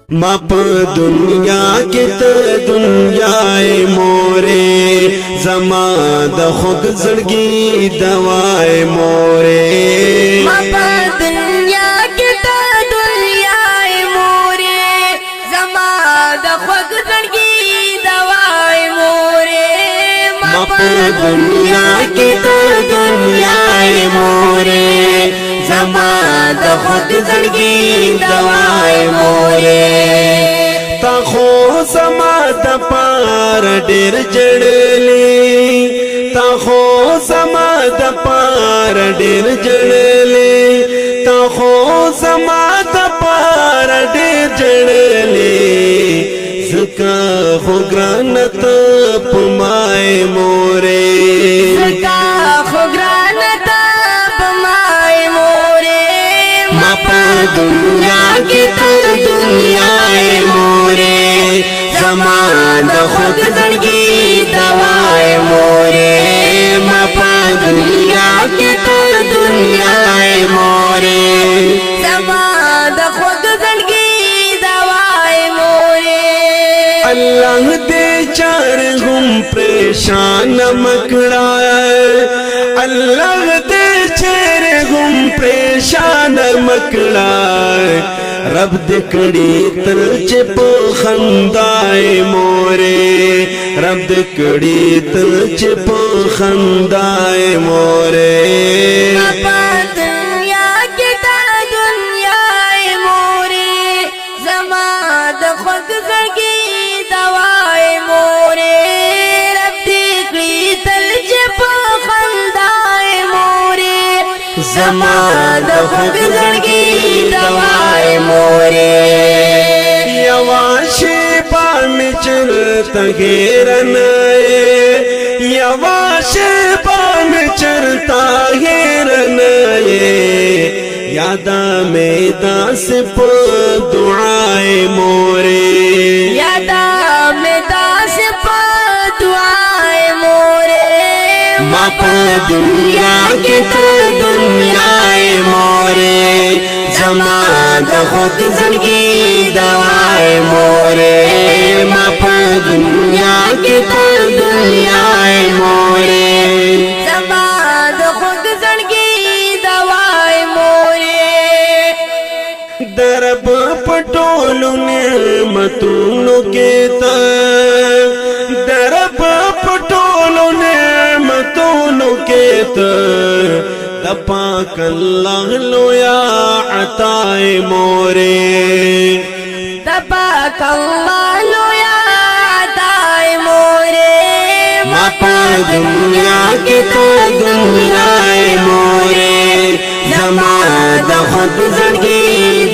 मप दुनिया के त दुनियाए मोरे जमा द खुद जड़गी दवाए मोरे मप दुनिया के त दुनियाए मोरे जमा द खुद जड़गी दवाए मोरे मप दुनिया के त दुनियाए मोरे जमा द खुद जड़गी दवाए मोरे ताखो समा द पार डेर जड़ले ताखो समा द पार डेर जड़ले ताखो समा द पार डेर जड़ले ज़का हो ग्रानत पमाए मोरे ज़का हो ग्रानत पमाए मोरे मप दुनिया के त दुनियाए मोरे जमा द खुद जड़गी दवाए मोरे मप दुनिया के त दुनियाए मोरे जमा द खुद जड़गी दवाए मोरे अल्लाह दे चार गुम परेशान मकड़ा अल्लाह दे चार गुम परेशान मकड़ा रब दे कड़ी तरच खंदाए मोरे रब दे कड़ी तरच खंदाए मोरे दुनिया के ता दुनियाए मोरे जमा द खुद जड़गी दवाए मोरे रब दी तलज खंदाए मोरे जमा द खुद जड़गी दवाए मोरे यवाशे पान चलता घेरन यवाशे पान चलता घेरन यादा में दास पो दुआए मोरे यादा में दास पो दुआए मोरे मप दुनिया के त दुनियाए मोरे जमा द खुद जड़गी दवाए मोरे मप दुनिया के त दुनियाए मोरे जमा द खुद जड़गी दवाए मोरे दरब पटोलू नेमतूनु के त दरब पटोलू नेमतूनु के त दपा कल्लाह लोया अताए मोरे दपा कल्लाह लोया अताए मोरे मप दुनिया के त दुनियाए मोरे जमा द खुद जड़गी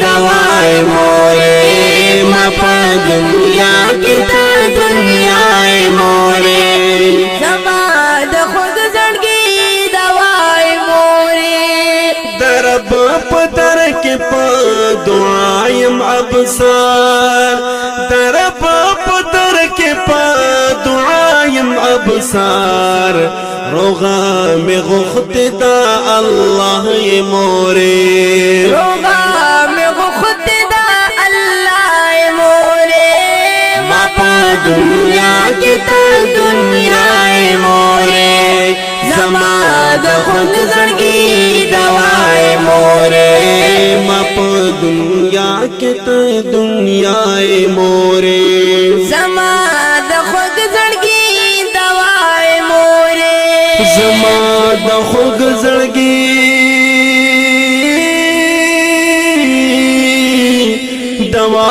दवाए मोरे मप दुनिया के त दुनियाए मोरे जमा द खुद जड़गी दवाए मोरे दरब पदर के प दुआयम अबसार दरब पदर के प दुआयम अबसार रोगा में गुख्तदा अल्लाह ये मोरे रोगा में गुख्तदा अल्लाह मोरे मप दुनिया के त दुनियाए मोरे जमा द खुद जड़गी दवाए मोरे मप दुनिया के त दुनियाए मोरे जमा द खुद जड़गी दवाए मोरे जमा द खुद जड़गी दवा